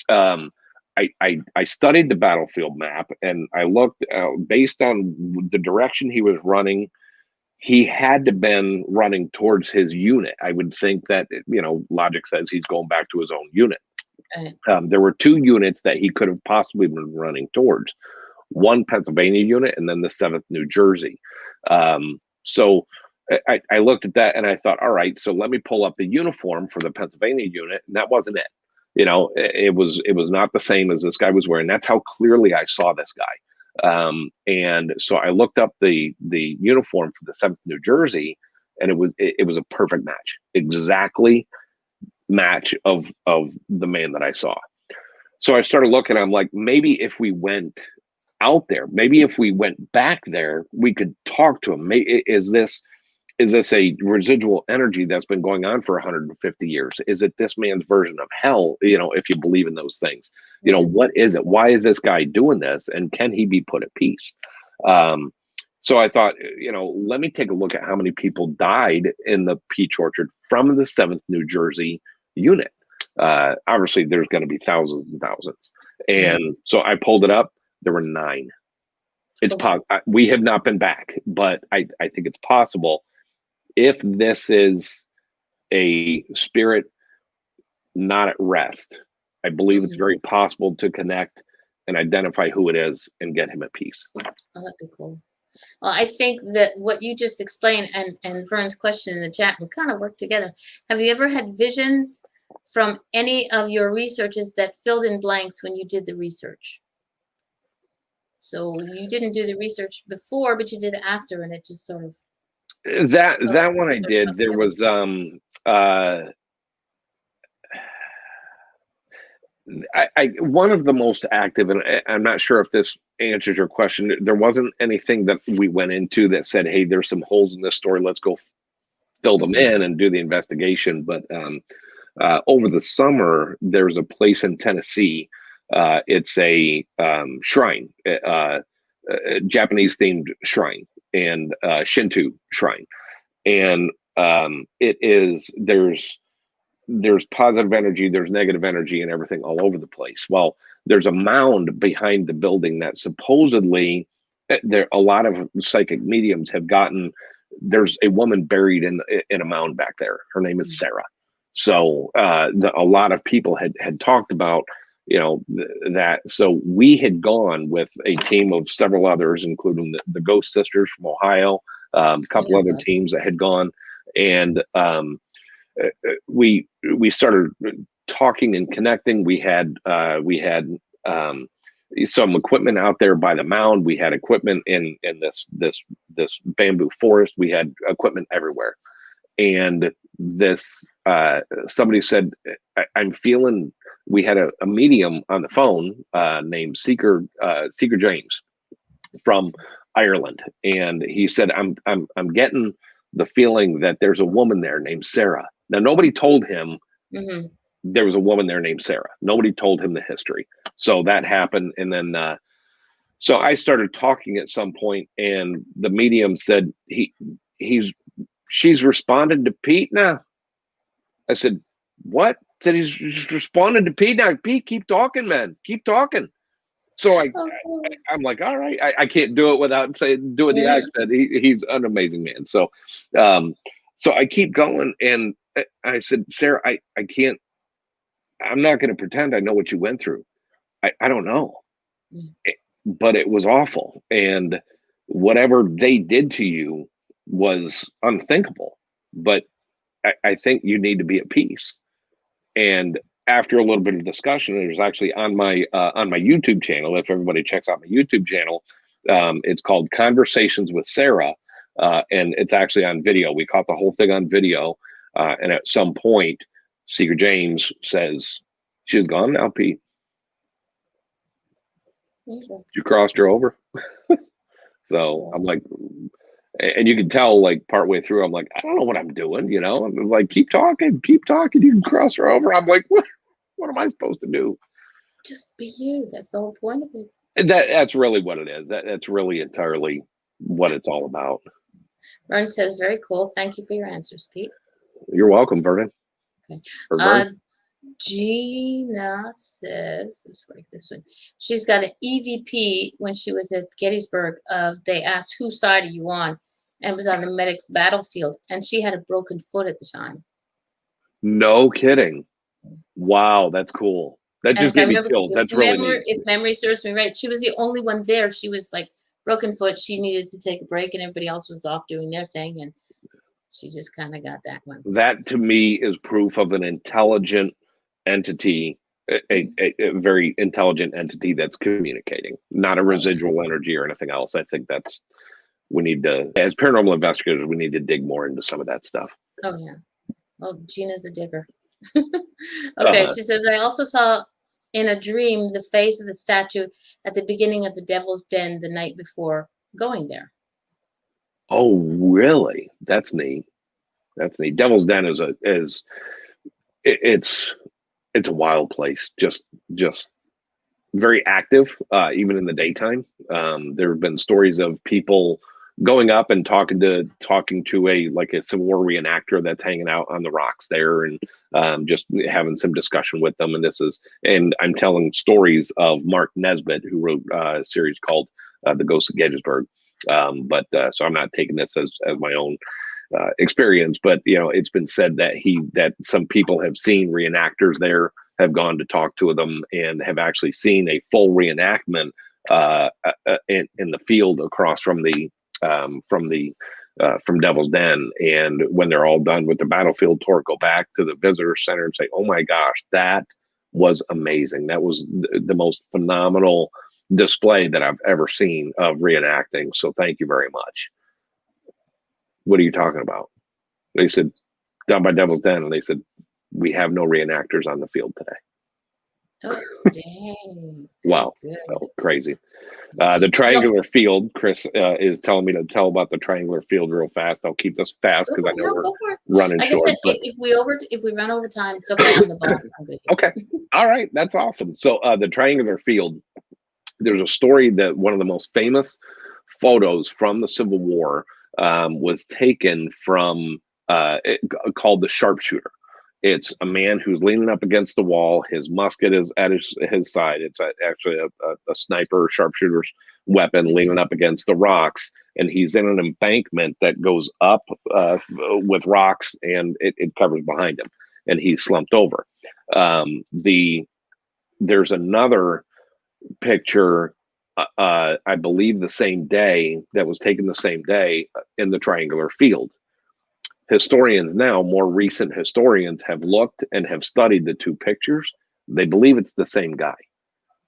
I studied the battlefield map, and I looked based on the direction he was running. He had to been running towards his unit. I would think that, logic says he's going back to his own unit. There were two units that he could have possibly been running towards. One Pennsylvania unit, and then the 7th New Jersey. So I looked at that and I thought, all right, so let me pull up the uniform for the Pennsylvania unit, and that wasn't it. It was not the same as this guy was wearing. That's how clearly I saw this guy. And so I looked up the uniform for the 7th New Jersey, and it was a perfect match, exactly match of the man that I saw. So I started looking. I'm like, maybe if we went out there, maybe if we went back there, we could talk to him. Is this a residual energy that's been going on for 150 years? Is it this man's version of hell? If you believe in those things, what is it? Why is this guy doing this? And can he be put at peace? So I thought, let me take a look at how many people died in the peach orchard from the 7th New Jersey unit. Obviously, there's going to be thousands and thousands. And so I pulled it up. There were 9. It's we have not been back, but I think it's possible. If this is a spirit not at rest, I believe it's very possible to connect and identify who it is and get him at peace. Oh, that'd be cool. Well, I think that what you just explained and Vern's question in the chat will kind of work together. Have you ever had visions from any of your researches that filled in blanks when you did the research? So you didn't do the research before, but you did it after, and it just sort of. That one I did. There was one of the most active, and I'm not sure if this answers your question. There wasn't anything that we went into that said, "Hey, there's some holes in this story. Let's go fill them in and do the investigation." But over the summer, there's a place in Tennessee. It's a shrine, a Japanese themed shrine, and Shinto shrine, and there's positive energy, there's negative energy, and everything all over the place. Well, there's a mound behind the building that supposedly a lot of psychic mediums have gotten. There's a woman buried in a mound back there. Her name is Sarah. So a lot of people had talked about that. So we had gone with a team of several others, including the Ghost Sisters from Ohio, a couple other teams that had gone, and we started talking and connecting. We had some equipment out there by the mound. We had equipment in this bamboo forest. We had equipment everywhere. And this somebody said, I'm feeling. We had a medium on the phone named Seeker James from Ireland, and he said, I'm getting the feeling that there's a woman there named Sarah. Now, nobody told him there was a woman there named Sarah. Nobody told him the history. So that happened, and then so I started talking at some point, and the medium said she's responded to Pete now. I said, what? Said he's responded to Pete now. Pete, keep talking, man. Keep talking. So I'm like, all right, I can't do it without doing the accent. He's an amazing man. So so I keep going, and I said, Sarah, I can't. I'm not going to pretend I know what you went through. I don't know, but it was awful, and whatever they did to you was unthinkable. But I think you need to be at peace. And after a little bit of discussion, it was actually on my YouTube channel. If everybody checks out my YouTube channel, it's called Conversations with Sarah, and it's actually on video. We caught the whole thing on video, and at some point, Seeker James says, "She's gone now, Pete. You crossed her over." So I'm like, and you can tell, like, partway through, I'm like, I don't know what I'm doing, you know. I'm like, keep talking. You can cross her over. I'm like, what am I supposed to do? Just be you. That's the whole point of it. That's really what it is. That's really entirely what it's all about. Vern says, very cool. Thank you for your answers, Pete. You're welcome, Vernon. Okay. Gina says, let's write this one. She's got an EVP when she was at Gettysburg they asked whose side are you on, and it was on the medic's battlefield, and she had a broken foot at the time. No kidding. Wow, that's cool. That just gave me chills. That's really neat. If memory serves me right, she was the only one there. She was like broken foot. She needed to take a break, and everybody else was off doing their thing, and she just kind of got that one. That to me is proof of an intelligent entity, a very intelligent entity that's communicating, not a residual energy or anything else. I think we need to, as paranormal investigators, we need to dig more into some of that stuff. Oh yeah. Well, Gina's a digger. Okay, she says, I also saw in a dream the face of the statue at the beginning of the Devil's Den the night before going there. Oh, really? That's neat. That's neat. Devil's Den it's a wild place. Just very active, even in the daytime. There have been stories of people going up and talking to a Civil War reenactor that's hanging out on the rocks there, and just having some discussion with them. And I'm telling stories of Mark Nesbitt, who wrote a series called The Ghost of Gettysburg. So I'm not taking this as my own experience, but it's been said that some people have seen reenactors there, have gone to talk to them, and have actually seen a full reenactment in the field across from Devil's Den. And when they're all done with the battlefield tour, go back to the visitor center and say, "Oh my gosh, that was amazing! That was the most phenomenal display that I've ever seen of reenacting. So thank you very much." What are you talking about? They said, down by Devil's Den, and they said, we have no reenactors on the field today. Oh, dang. Wow. So crazy. The triangular field, Chris is telling me to tell about the triangular field real fast. I'll keep this fast because I know we're running like short. I said, if we run over time, it's okay on the ball. I'm good. Okay. All right. That's awesome. So the triangular field, there's a story that one of the most famous photos from the Civil War was taken from called the Sharpshooter. It's a man who's leaning up against the wall. His musket is at his side. It's actually a sniper sharpshooter's weapon leaning up against the rocks. And he's in an embankment that goes up with rocks, and it covers behind him. And he's slumped over. There's another picture, I believe the same day, that was taken the same day in the triangular field. Historians now, more recent historians, have looked and have studied the two pictures. They believe it's the same guy.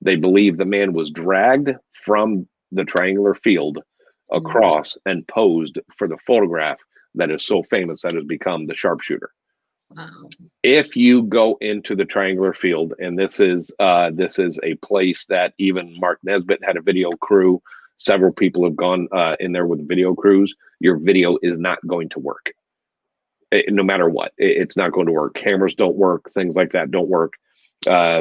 They believe the man was dragged from the triangular field across and posed for the photograph that is so famous that has become the sharpshooter. Wow. If you go into the triangular field, and this is a place that even Mark Nesbitt had a video crew. Several people have gone in there with video crews. Your video is not going to work. No matter what, it's not going to work. Cameras don't work. Things like that don't work.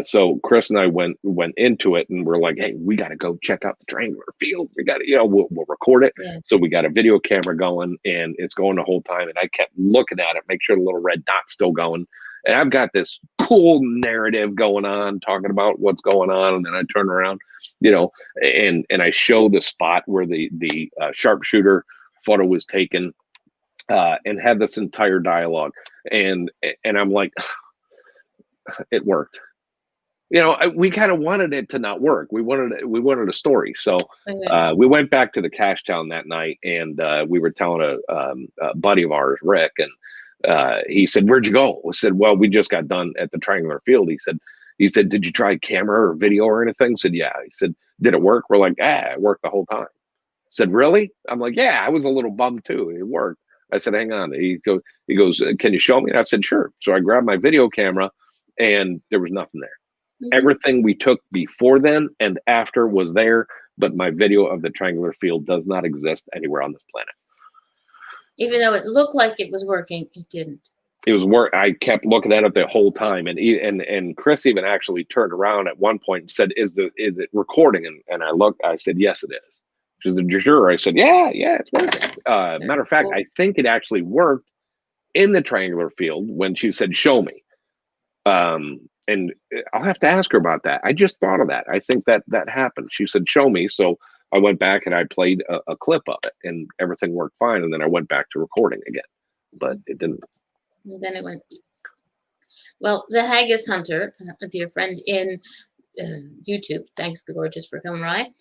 So Chris and I went into it, and we're like, hey, we got to go check out the triangular field. We got to, we'll record it. Yeah. So we got a video camera going, and it's going the whole time. And I kept looking at it, make sure the little red dot's still going. And I've got this cool narrative going on, talking about what's going on. And then I turn around, and I show the spot where the sharpshooter photo was taken, and had this entire dialogue. And I'm like, it worked. We kind of wanted it to not work. We wanted a story. So we went back to the cash town that night, and we were telling a buddy of ours, Rick, and he said, "Where'd you go?" I said, "Well, we just got done at the triangular field." He said, "Did you try camera or video or anything?" I said, "Yeah." He said, "Did it work?" We're like, "It worked the whole time." I said, "Really?" I'm like, "Yeah." I was a little bummed too. It worked. I said, "Hang on." He goes, "Can you show me?" And I said, "Sure." So I grabbed my video camera, and there was nothing there. Everything we took before then and after was there, but my video of the triangular field does not exist anywhere on this planet. Even though it looked like it was working, it didn't. It was work. I kept looking at it the whole time, and Chris even actually turned around at one point and said, "Is it recording?" And I looked. I said, "Yes, it is." She said, "You're sure?" I said, "Yeah, it's working." Matter of fact, I think it actually worked in the triangular field when she said, "Show me." And I'll have to ask her about that. I just thought of that. I think that happened. She said, "Show me." So I went back and I played a clip of it, and everything worked fine. And then I went back to recording again, but it didn't. And then it went. Well, the Haggis Hunter, a dear friend in YouTube, thanks, Gorgeous, for coming by.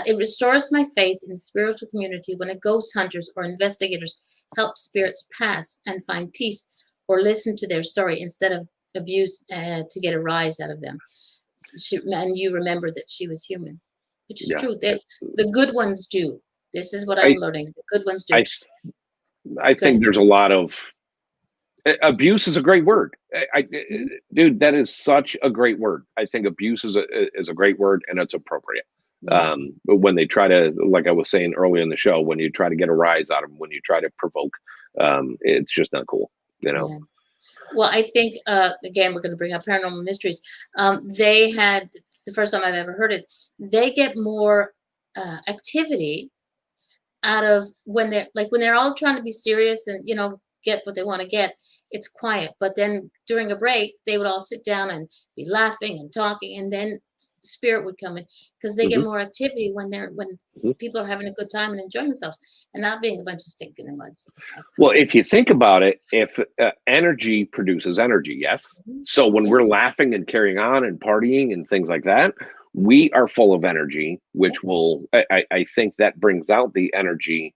It restores my faith in spiritual community when a ghost hunters or investigators help spirits pass and find peace, or listen to their story instead of abuse to get a rise out of them. And you remember that she was human, which is true. The good ones do. This is what I'm learning. The good ones do. I think there's a lot of abuse is a great word. Dude, that is such a great word. I think abuse is a great word, and it's appropriate. But when they try to, like I was saying earlier in the show, when you try to get a rise out of them, when you try to provoke, it's just not cool, Yeah. Well, I think, again, we're going to bring up Paranormal Mysteries. It's the first time I've ever heard it. They get more activity out of when they're all trying to be serious and, get what they want to get. It's quiet. But then during a break, they would all sit down and be laughing and talking. And then spirit would come in, because they get more activity when people are having a good time and enjoying themselves and not being a bunch of stinking muds. Well, if you think about it, if energy produces energy, yes. So when we're laughing and carrying on and partying and things like that, we are full of energy, which I think that brings out the energy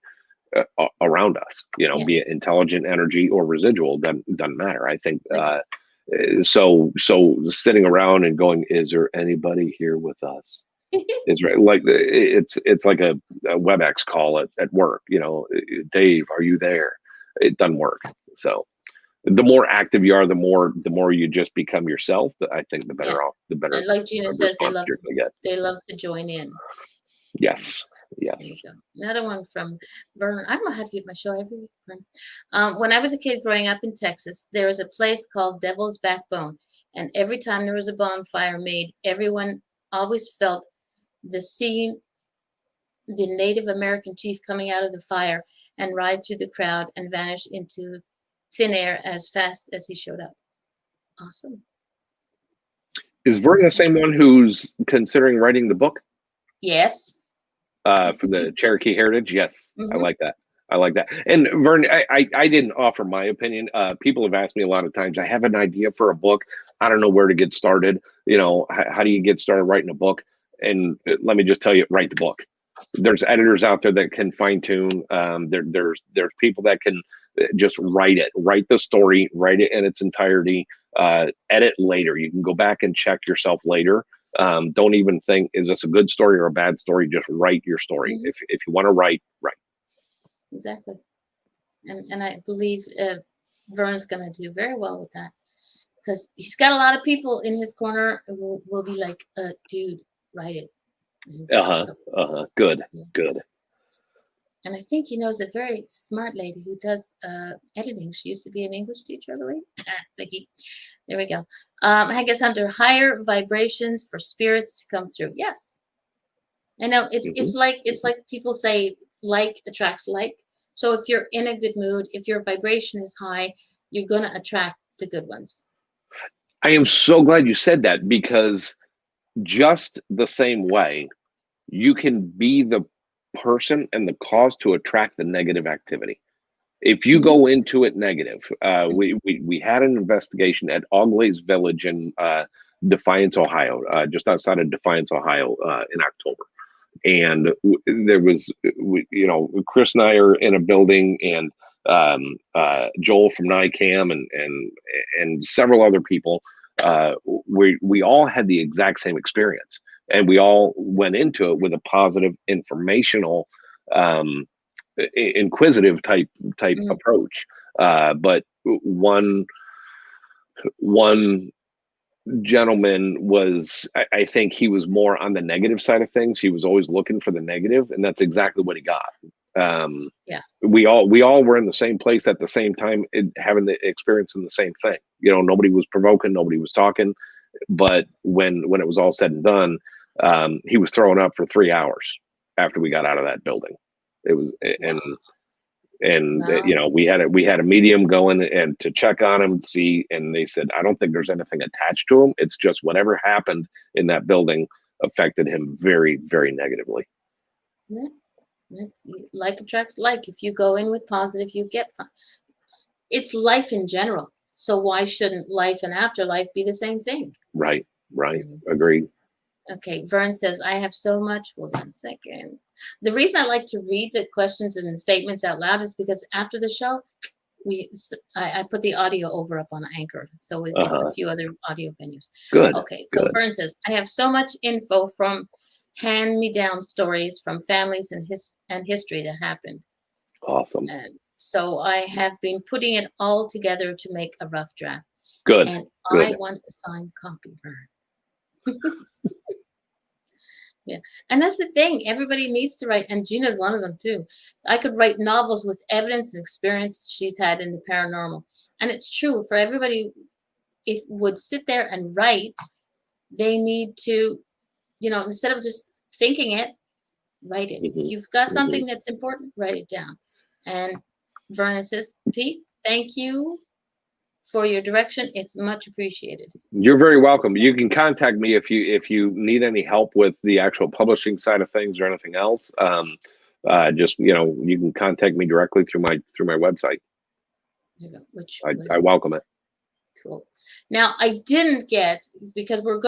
around us, be it intelligent energy or residual, doesn't matter. I think so sitting around and going, "Is there anybody here with us?" Is like it's like a WebEx call at work. "Dave, are you there?" It doesn't work. So the more active you are, the more you just become yourself. I think the better off. The better. And like Gina says, they love to join in. Yes. Another one from Vernon. I'm gonna have you at my show every week, Vernon. When I was a kid growing up in Texas, there was a place called Devil's Backbone, and every time there was a bonfire made, everyone always felt the Native American chief coming out of the fire and ride through the crowd and vanish into thin air as fast as he showed up. Awesome. Is Vernon the same one who's considering writing the book? Yes. For the Cherokee Heritage? Yes. I like that. And Vern, I didn't offer my opinion. People have asked me a lot of times, I have an idea for a book. I don't know where to get started. How do you get started writing a book? And let me just tell you, write the book. There's editors out there that can fine tune. There's people that just write it, write the story, write it in its entirety, edit later. You can go back and check yourself later. Don't even think, is this a good story or a bad story? Just write your story. Mm-hmm. If you want to write. Exactly. And I believe Vern's going to do very well with that, because he's got a lot of people in his corner who will be like, dude, write it. Good. Yeah. Good. And I think he knows a very smart lady who does editing. She used to be an English teacher, I believe. Vicky. There we go. I guess under higher vibrations for spirits to come through. Yes. I know it's like people say, like attracts like. So if you're in a good mood, if your vibration is high, you're gonna attract the good ones. I am so glad you said that, because just the same way you can be the person and the cause to attract the negative activity. If you go into it negative, we had an investigation at Augley's Village in Defiance, Ohio, just outside of Defiance, Ohio, in October. And there was, Chris and I are in a building, and Joel from NICAM and several other people, we all had the exact same experience, and we all went into it with a positive, informational, inquisitive type approach. But one gentleman was, I think he was more on the negative side of things. He was always looking for the negative, and that's exactly what he got. We all were in the same place at the same time, having the experience in the same thing. Nobody was provoking, nobody was talking, but when it was all said and done, he was throwing up for 3 hours after we got out of that building. It was, wow. We had a medium going and to check on him and see, and they said, I don't think there's anything attached to him. It's just whatever happened in that building affected him very, very negatively. Yeah. Like attracts like. If you go in with positive, you get fun. It's life in general. So why shouldn't life and afterlife be the same thing? Right. Agreed. Okay, Vern says, I have so much. Hold on a second. The reason I like to read the questions and the statements out loud is because after the show, I put the audio over up on Anchor, so it gets a few other audio venues. Good. Okay, so Vern says, I have so much info from hand-me-down stories from families and history that happened. Awesome. And so I have been putting it all together to make a rough draft. Good. And Good. I want a signed copy, Vern. Yeah. And that's the thing. Everybody needs to write. And Gina's one of them too. I could write novels with evidence and experience she's had in the paranormal. And it's true for everybody. If would sit there and write, they need to, instead of just thinking it, write it. If you've got something that's important, write it down. And Vernon says, Pete, thank you for your direction. It's much appreciated. You're very welcome. You can contact me if you need any help with the actual publishing side of things or anything else. Just you can contact me directly through my website. There you go. Which I welcome it. Cool. Now I didn't get, because we're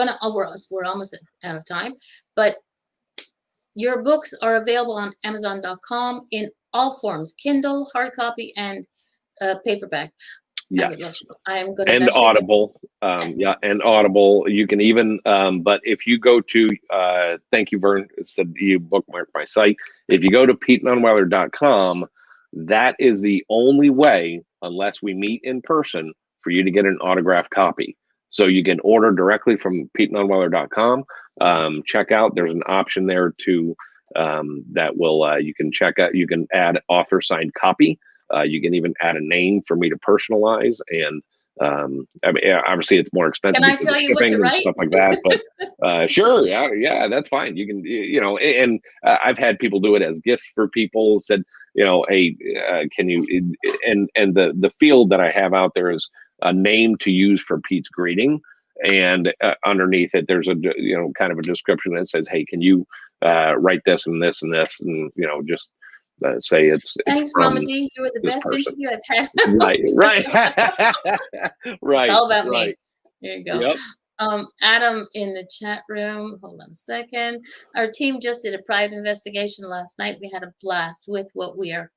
almost out of time, but your books are available on Amazon.com in all forms: Kindle, hard copy, and paperback. Yes. I am going to and Audible. And Audible. You can even, but if you go to, thank you, Vern, said you bookmarked my site. If you go to PeteNunweiler.com, that is the only way, unless we meet in person, for you to get an autographed copy. So you can order directly from PeteNunweiler.com. Check out, there's an option there to, that will, you can check out, you can add author signed copy. You can even add a name for me to personalize, and obviously it's more expensive because of shipping and stuff like that. But sure, yeah, that's fine. You can, and I've had people do it as gifts for people. Said, hey, can you? And the field that I have out there is a name to use for Pete's greeting, and underneath it there's a kind of a description that says, hey, can you write this and this and this, and just. Say it's thanks, Mama D. You were the best interview I've had. Right. It's all about me. There you go. Yep. Adam in the chat room. Hold on a second. Our team just did a private investigation last night. We had a blast with what we have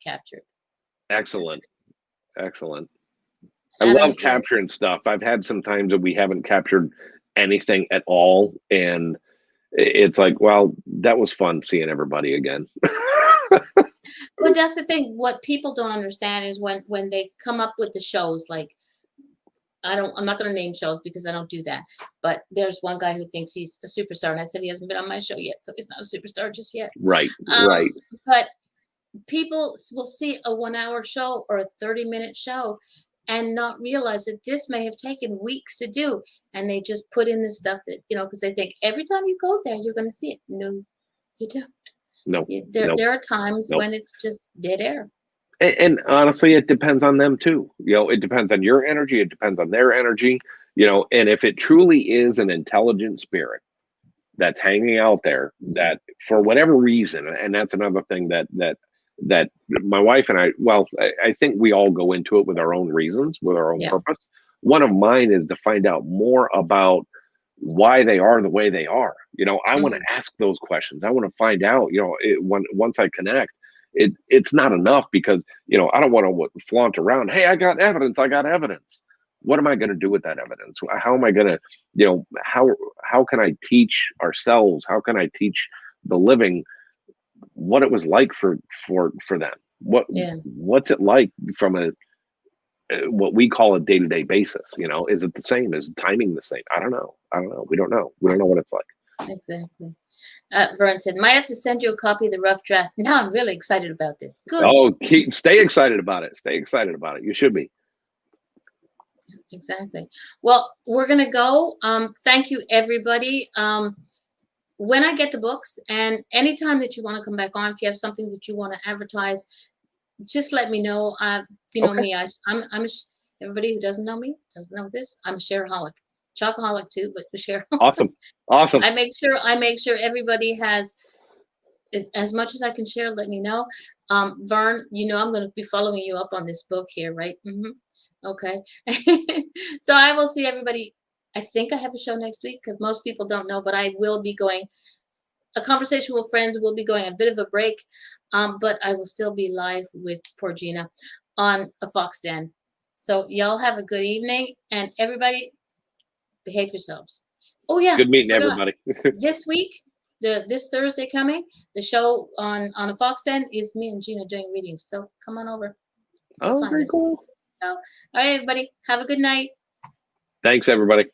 captured. Excellent. Excellent. I Adam love is. capturing stuff. I've had some times that we haven't captured anything at all. And it's like, well, that was fun seeing everybody again. But that's the thing. What people don't understand is when they come up with the shows, like I'm not going to name shows because I don't do that. But there's one guy who thinks he's a superstar, and I said he hasn't been on my show yet, so he's not a superstar just yet. Right. But people will see a 1-hour show or a 30-minute show and not realize that this may have taken weeks to do, and they just put in the stuff that because they think every time you go there you're going to see it. No, you don't. No. There are times when it's just dead air. And honestly, it depends on them too. It depends on your energy. It depends on their energy. And if it truly is an intelligent spirit that's hanging out there, that for whatever reason, and that's another thing that my wife and I think we all go into it with our own reasons, with our own purpose. One of mine is to find out more about why they are the way they are. I want to ask those questions. I want to find out, once I connect. It's not enough because I don't want to flaunt around. Hey, I got evidence. What am I going to do with that evidence? How am I going to how can I teach ourselves? How can I teach the living what it was like for them? What's it like from what we call a day-to-day basis? Is it the same? Is timing the same? I don't know. We don't know what it's like. Exactly. Vern said, might have to send you a copy of the rough draft. Now I'm really excited about this. Good. Oh, stay excited about it. You should be. Exactly. Well, we're going to go. Thank you, everybody. When I get the books, and anytime that you want to come back on, if you have something that you want to advertise, just let me know. Me, everybody who doesn't know me doesn't know this. I'm a shareaholic. Chocoholic too, but share. Awesome. I make sure everybody has as much as I can share. Let me know. Vern, I'm going to be following you up on this book here, right? Okay. So I will see everybody. I think I have a show next week because most people don't know, but I will be going. A Conversation with Friends will be going a bit of a break, but I will still be live with poor Gina on a Fox Den. So y'all have a good evening, and everybody behave yourselves. Oh yeah, good meeting everybody. This week, this Thursday coming, the show on a Fox Den is me and Gina doing readings. So come on over. Oh, very cool. So, all right, everybody, have a good night. Thanks, everybody.